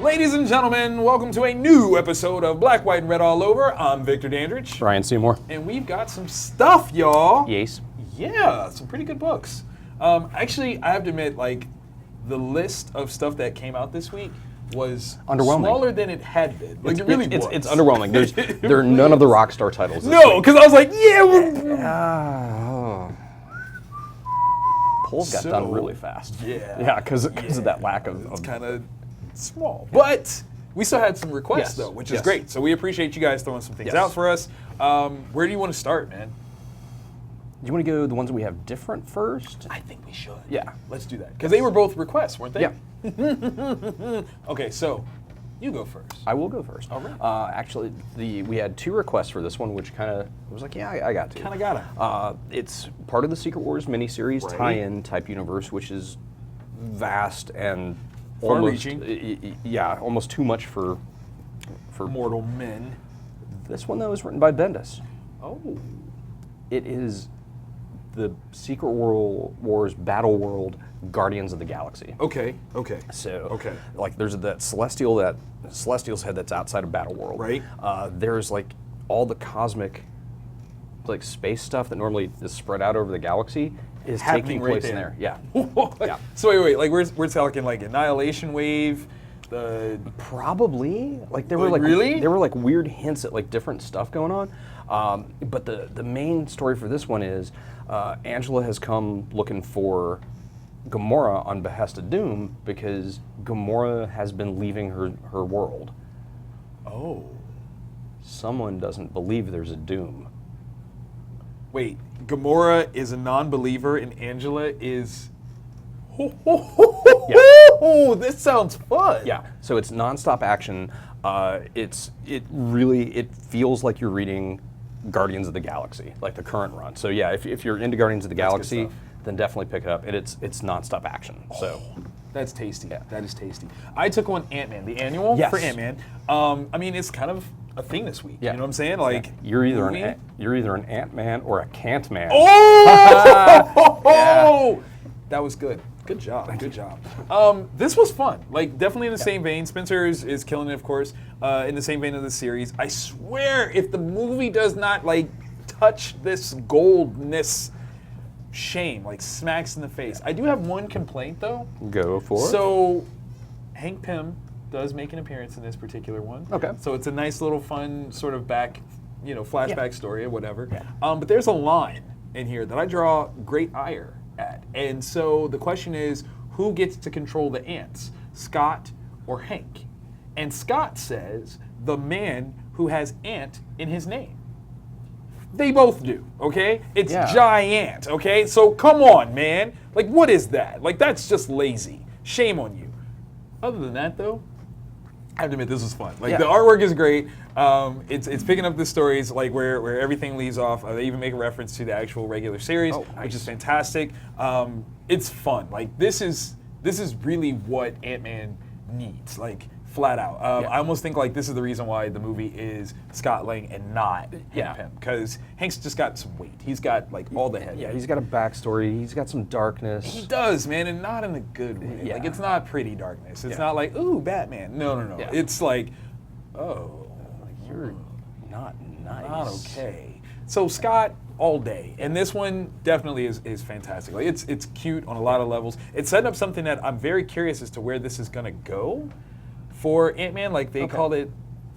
Ladies and gentlemen, welcome to a new episode of Black, White, and Red All Over. I'm Victor Dandridge. Ryan Seymore. And we've got some stuff, y'all. Yes. Yeah, some pretty good books. Actually, I have to admit, like, the list of stuff that came out this week was underwhelming. Smaller than it had been. Like, it really was. It's underwhelming. There are none of the Rockstar titles. No, because I was like, polls got done really fast. Yeah. Yeah, because of that lack of... It's kind of small. But we still had some requests, though, which is great. So we appreciate you guys throwing some things out for us. Where do you want to start, man? Do you want to go the ones that we have different first? I think we should. Yeah. Let's do that. Because they were both requests, weren't they? Yeah. Okay, so you go first. I will go first. All right. Actually, we had two requests for this one, which kind of was like, yeah, I got to. Kind of got it. It's part of the Secret Wars miniseries tie-in type universe, which is vast and far-reaching. Almost too much for mortal men. This one, though, is written by Bendis. Oh. It is the Secret Wars Battle World Guardians of the Galaxy. Okay. So, like, there's that Celestial's head that's outside of Battle World. Right. There's, like, all the cosmic, like, space stuff that normally is spread out over the galaxy is taking place in there. Yeah. Yeah. So wait, like, we're talking, like, Annihilation Wave, Probably. Like, there were, like, really? There were, like, weird hints at, like, different stuff going on. But the main story for this one is Angela has come looking for Gamora on behest of Doom because Gamora has been leaving her world. Oh. Someone doesn't believe there's a Doom. Wait, Gamora is a non-believer and Angela is... Oh, this sounds fun. Yeah, so it's nonstop action. It feels like you're reading Guardians of the Galaxy, like the current run. So yeah, if you're into Guardians of the Galaxy, then definitely pick it up. And it's nonstop action. So that's tasty. Yeah. That is tasty. I took on Ant-Man, the annual for Ant-Man. I mean, it's kind of a thing this week. Yeah. You know what I'm saying? Like you're either an Ant-Man or a Cant-Man. Oh! That was good. Good job. Good job. This was fun. Like, definitely in the same vein. Spencer is killing it, of course. In the same vein of the series. I swear, if the movie does not, like, touch this goldness, shame, like, smacks in the face. I do have one complaint, though. Go for it. So, Hank Pym does make an appearance in this particular one. Okay. So it's a nice little fun sort of flashback story or whatever. Yeah. But there's a line in here that I draw great ire at. And so the question is, who gets to control the ants, Scott or Hank? And Scott says, the man who has ant in his name. They both do, okay? It's giant, okay? So come on, man. Like, what is that? Like, that's just lazy. Shame on you. Other than that, though, I have to admit, this was fun. Like, the artwork is great. It's picking up the stories like where everything leaves off. They even make a reference to the actual regular series, which is fantastic. It's fun. Like, this is really what Ant-Man needs. Like, flat out. I almost think like this is the reason why the movie is Scott Lang and not Hank Pym, because Hank's just got some weight. He's got like all the head. Yeah, he's got a backstory. He's got some darkness. He does, man, and not in a good way. Yeah. Like, it's not pretty darkness. It's not like, ooh, Batman. No. Yeah. It's like, oh, you're not nice. Not okay. So Scott all day, and this one definitely is fantastic. Like, it's cute on a lot of levels. It's setting up something that I'm very curious as to where this is gonna go. For Ant-Man, like they called it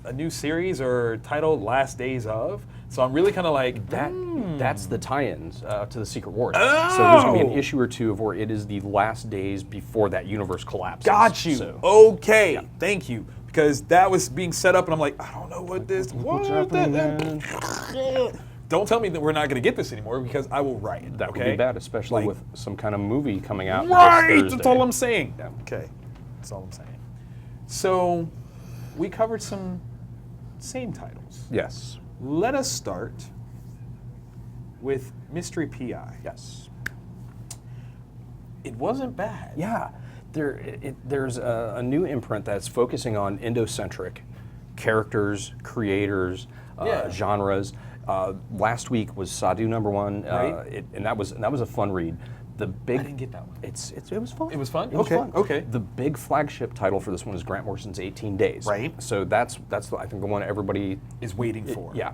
a new series or titled Last Days of. So I'm really kind of like that. That's the tie-ins to the Secret Wars. Oh! So there's gonna be an issue or two of where it is the last days before that universe collapses. Got you. So, okay, thank you, because that was being set up, and I'm like, I don't know what this. What's happening? Don't tell me that we're not going to get this anymore, because I will riot. That would be bad, especially with some kind of movie coming out. Right. That's all I'm saying. Yeah. Okay. That's all I'm saying. So, we covered some same titles. Yes. Let us start with Mistry P.I. Yes. It wasn't bad. Yeah. There's a new imprint that's focusing on Indo-centric characters, creators, genres. Last week was Sadu #1, and that was a fun read. The big, I didn't get that one. It was fun. It was fun? It was Okay, fun. okay. The big flagship title for this one is Grant Morrison's 18 Days. Right. So that's I think the one everybody Is waiting for. Yeah.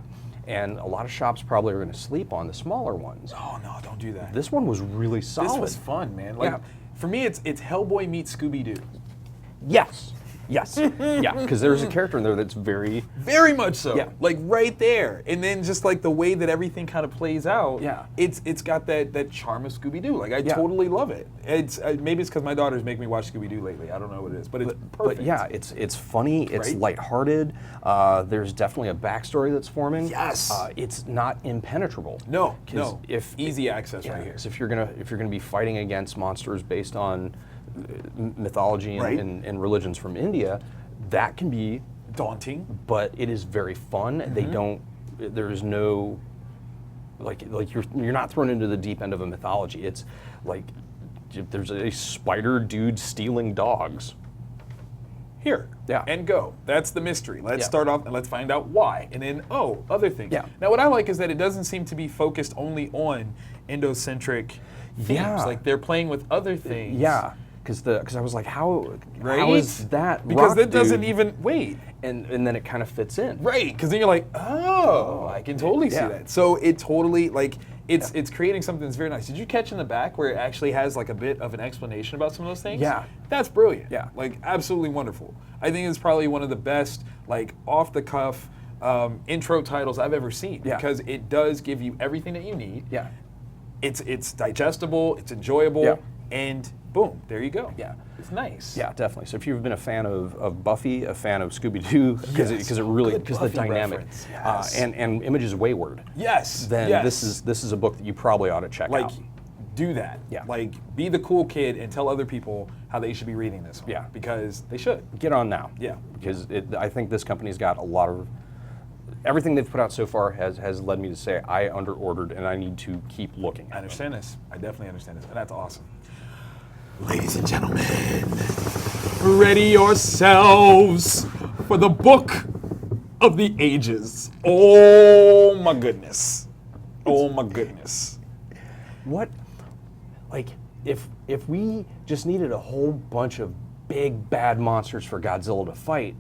And a lot of shops probably are going to sleep on the smaller ones. Oh no, don't do that. This one was really solid. This was fun, man. Like, Yeah. for me, it's Hellboy meets Scooby-Doo. Yes. Yes. Yeah. Because there's a character in there that's very. Very much so. Yeah. Like right there. And then just like the way that everything kind of plays out. Yeah. It's got that charm of Scooby-Doo. Like I Yeah. totally love it. It's maybe it's because my daughters make me watch Scooby-Doo lately. I don't know what it is, but it's perfect. But yeah, it's funny. It's Right? lighthearted. There's definitely a backstory that's forming. Yes. It's not impenetrable. No. 'Cause No. If Easy access yeah, right here. 'cause if you're gonna be fighting against monsters based on mythology and, Right. and religions from India, that can be, Daunting. but it is very fun. They don't. There's no. Like you're not thrown into the deep end of a mythology. It's like there's a spider dude stealing dogs. Here. Yeah. And go. That's the mystery. Let's Yeah. start off and let's find out why. And then, other things. Yeah. Now, what I like is that it doesn't seem to be focused only on Endocentric themes. Yeah. Like they're playing with other things. Yeah, because I was like, how Right? is that? Because rock that doesn't dude? even, wait. And then it kind of fits in. Right. Because then you're like, oh, I can totally see Yeah. that. So it totally, like, it's creating something that's very nice. Did you catch in the back where it actually has like a bit of an explanation about some of those things? Yeah. That's brilliant. Yeah. Like, absolutely wonderful. I think it's probably one of the best, like, off-the-cuff intro titles I've ever seen. Yeah. Because it does give you everything that you need. Yeah. It's digestible, it's enjoyable, Yeah. and boom, there you go. Yeah. It's nice. Yeah, definitely. So if you've been a fan of Buffy, a fan of Scooby-Doo, because Yes. it really Good because the Buffy dynamic, reference. Yes. and Image is wayward. Yes. Then yes. this is a book that you probably ought to check Like, out. do that. Yeah. Like, be the cool kid and tell other people how they should be reading this one. Yeah. Because they should. Get on now. Yeah. Because I think this company's got a lot of. Everything they've put out so far has led me to say I underordered and I need to keep looking. I understand this. I definitely understand this. And that's awesome. Ladies and gentlemen, ready yourselves for the book of the ages. Oh my goodness. Oh my goodness. What, like, if we just needed a whole bunch of big bad monsters for Godzilla to fight,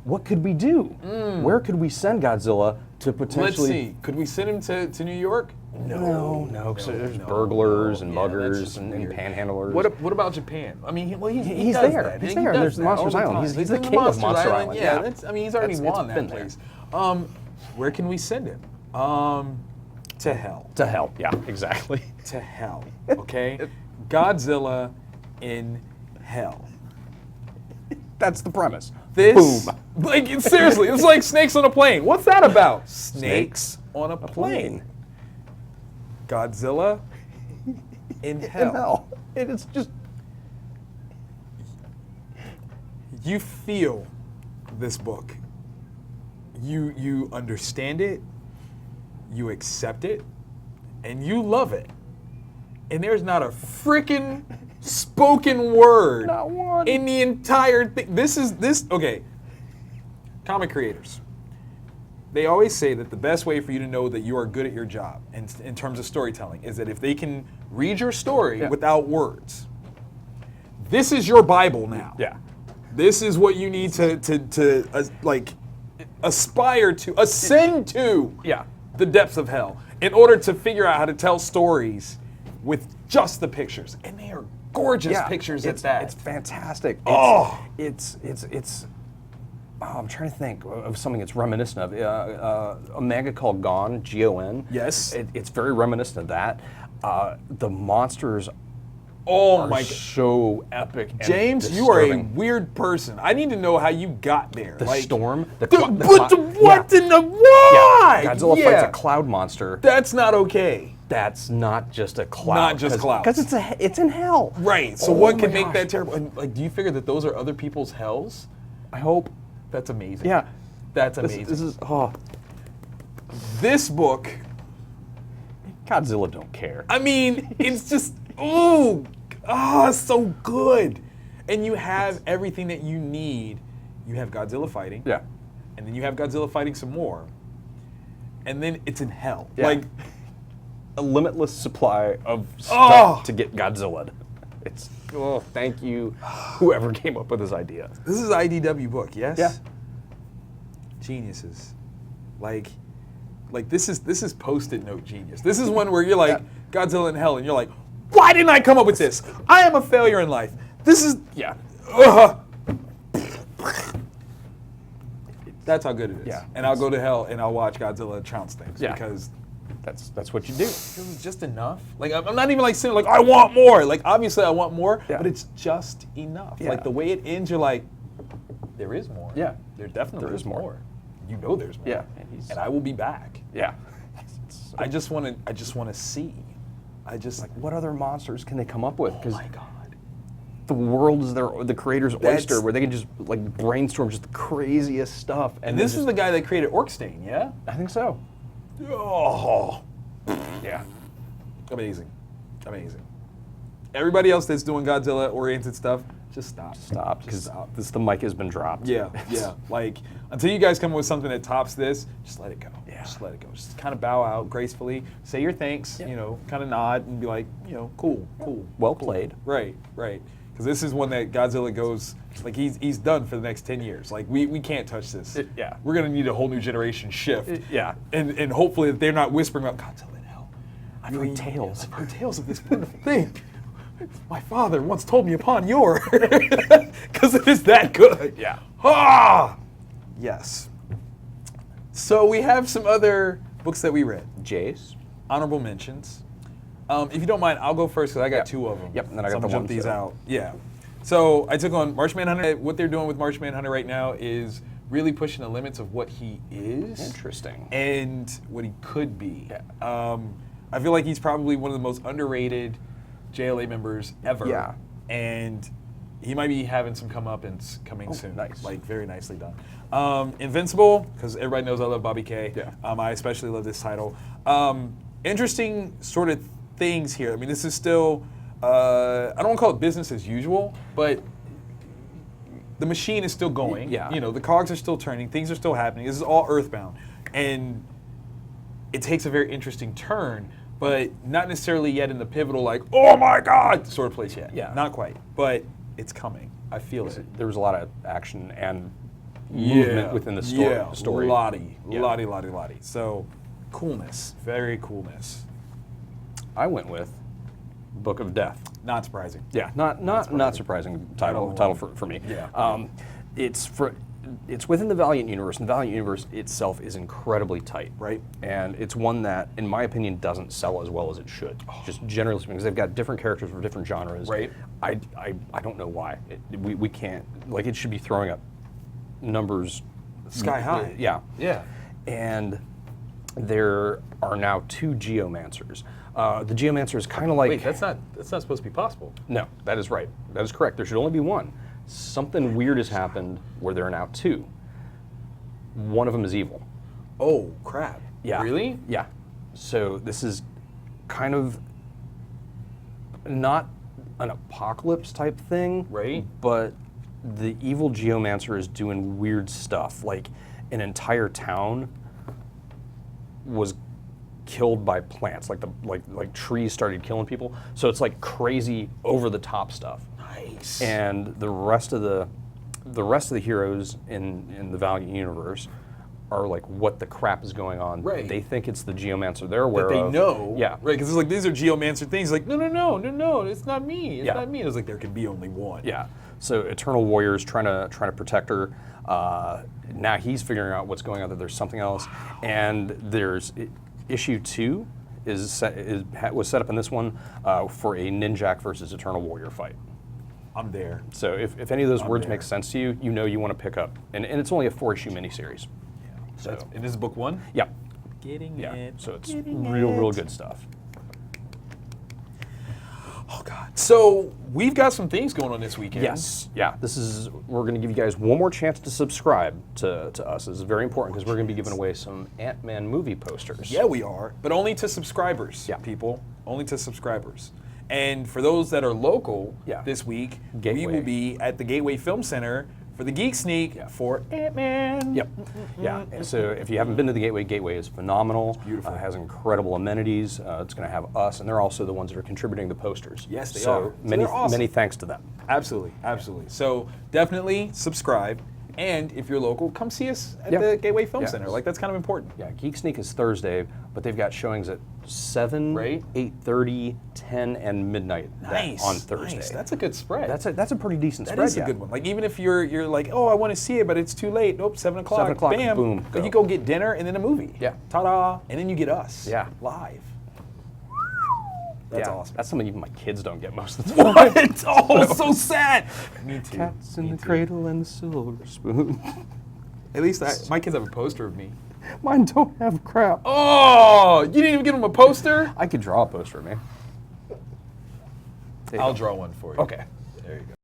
what could we do? Where could we send Godzilla to potentially? Let's see. Could we send him to New York? No, because there's burglars and Yeah, that's muggers just and weird. panhandlers. What about Japan? I mean, he He's does there. that. He's He there. does There's that Monsters all the Island. time. He's the in king of Monster Island. Yeah, Yeah. that's, I mean, he's already It's won that been there. place. Where can we send him? To hell. To hell. Yeah, exactly. To hell. Okay. Godzilla in hell. That's the premise. This, Boom. like, seriously, it's like snakes on a plane. What's that about? Snakes on a plane. Godzilla in hell. In hell. It is just. You feel this book. You understand it, you accept it, and you love it. And there's not a freaking spoken word Not one. in the entire thing. Okay. Comic creators. They always say that the best way for you to know that you are good at your job in terms of storytelling is that if they can read your story Yeah. without words. This is your Bible now. Yeah. This is what you need to aspire to, ascend to Yeah. the depths of hell in order to figure out how to tell stories with just the pictures. And they are gorgeous pictures at that. It's fantastic. Oh. It's I'm trying to think of something that's reminiscent of a manga called Gone, Gon. Yes. It's very reminiscent of that. The monsters Oh are my God. so epic. And James, you are a disturbing. weird person. I need to know how you got there. The storm. What in the why? Yeah. Godzilla fights a cloud monster. That's not okay. That's not just a cloud. Not just clouds. Because it's in hell. Right. So Oh what my can make gosh. that terrible? And, like, do you figure that those are other people's hells? I hope. That's amazing. Yeah. That's This, amazing. this is This book, Godzilla don't care. I mean, it's just, so good. And you have everything that you need. You have Godzilla fighting. Yeah. And then you have Godzilla fighting some more. And then it's in hell. Yeah. Like, a limitless supply of stuff to get Godzilla. It's thank you, whoever came up with this idea. This is IDW book, yes? Yeah. Geniuses. Like this is Post-it note genius. This is one where you're like Godzilla in hell, and you're like, why didn't I come up with this? I am a failure in life. This is That's how good it is. Yeah. And I'll go to hell and I'll watch Godzilla trounce things because that's what you do. it was just enough. Like I'm not even like saying like I want more. Like obviously I want more, but it's just enough. Yeah. Like the way it ends, you're like, there is more. Yeah. There definitely There is more. You know there's more. Yeah. And I will be back. Yeah. I just want to see. I just Like, what other monsters can they come up with? Oh my God. The world is the creator's oyster, where they can just like brainstorm just the craziest stuff. And this is the guy that created Orkstein, yeah? I think so. Oh. Yeah. Amazing. Everybody else that's doing Godzilla-oriented stuff, just stop. Stop, because the mic has been dropped. Yeah. Like, until you guys come up with something that tops this, just let it go. Yeah. Just let it go. Just kind of bow out gracefully, say your thanks, kind of nod and be like, cool. Well played. Right. Because this is one that Godzilla goes, like, he's done for the next 10 years. Like, we can't touch this. We're going to need a whole new generation shift. And hopefully they're not whispering about Godzilla in hell. I've heard tales. I've heard tales of this wonderful thing. My father once told me upon your, because it is that good. Yeah. Yes. So we have some other books that we read. Jace. Honorable mentions. If you don't mind, I'll go first because I got two of them. Yep, and then I got so I'm the gonna one jump these for- out. Yeah. So I took on Martian Manhunter. What they're doing with Martian Manhunter right now is really pushing the limits of what he is. Interesting. And what he could be. Yeah. I feel like he's probably one of the most underrated JLA members ever. Yeah. And he might be having some comeuppance coming soon. Nice. Like, very nicely done. Invincible, because everybody knows I love Bobby K. Yeah. I especially love this title. Interesting sort of things here. I mean, this is still, I don't want to call it business as usual, but the machine is still going. Yeah. The cogs are still turning. Things are still happening. This is all Earthbound. And it takes a very interesting turn, but not necessarily yet in the pivotal, like, oh my God, sort of place yet. Yeah. Not quite. But it's coming. I feel it. There was a lot of action and movement within the story. Yeah, story. Lottie. So, coolness. Very coolness. I went with Book of Death. Not surprising. Yeah, not surprising title for me. Yeah. It's within the Valiant universe, and the Valiant universe itself is incredibly tight. Right. And it's one that, in my opinion, doesn't sell as well as it should. Just generally speaking, because they've got different characters for different genres. Right. I don't know why. We can't, like, it should be throwing up numbers Sky high. Yeah. Yeah. And there are now 2 Geomancers. The Geomancer is kind of like... Wait, that's not supposed to be possible. No, that is right. That is correct. There should only be one. Something weird has happened where there are now 2. One of them is evil. Oh, crap. Yeah. Really? Yeah. So this is kind of not an apocalypse type thing. Right. But the evil Geomancer is doing weird stuff. Like, an entire town was killed by plants. Like trees started killing people. So it's like crazy over the top stuff. Nice. And the rest of the heroes in the Valiant universe are like, what the crap is going on? Right. They think it's the Geomancer they're aware that they of. know. Yeah. Right, because it's like, these are Geomancer things. Like, no, it's not me. It's Yeah. not me. It's like, there can be only one. Yeah. So Eternal Warrior's trying to protect her. Now he's figuring out what's going on, that there's something else. And there's issue 2 was set up in this one for a Ninjak versus Eternal Warrior fight. I'm there. So if any of those words there. make sense to you, you know you want to pick up. And it's only a 4-issue miniseries. Yeah. So And this is book 1? yeah. Getting it. So it's real good stuff. Oh, God. So we've got some things going on this weekend. Yes. Yeah. We're going to give you guys one more chance to subscribe to us. This is very important because we're going to be giving away some Ant-Man movie posters. Yeah, we are. But only to subscribers, Yeah. people. Only to subscribers. And for those that are local Yeah. this week, Gateway. we will be at the Gateway Film Center for the Geek Sneak for Ant-Man. Yep. Yeah. So if you haven't been to the Gateway, Gateway is phenomenal. Beautiful. Has incredible amenities. It's going to have us, and they're also the ones that are contributing the posters. Yes, they so are. So Many, they're awesome. many thanks to them. Absolutely, absolutely. So definitely subscribe, and if you're local, come see us at Yeah. the Gateway Film Yeah. Center. Like, that's kind of important. Yeah, Geek Sneak is Thursday, but they've got showings at 7, Right. 8:30, 10, and midnight on Thursday. Nice. That's a good spread. That's a pretty decent That spread. is a good one. Like, even if you're like, oh, I want to see it, but it's too late. Nope, 7 o'clock. 7 o'clock, Bam. boom, But go. you go get dinner and then a movie. Yeah. Ta-da! And then you get us. Yeah. Live. That's Yeah, awesome. That's something even my kids don't get most of the time. What? Oh, so sad. Me too. Cats in Me the too. cradle and the silver spoon. At least my kids have a poster of me. Mine don't have crap. Oh, you didn't even give them a poster? I could draw a poster of me. I'll draw one for you. Okay. There you go.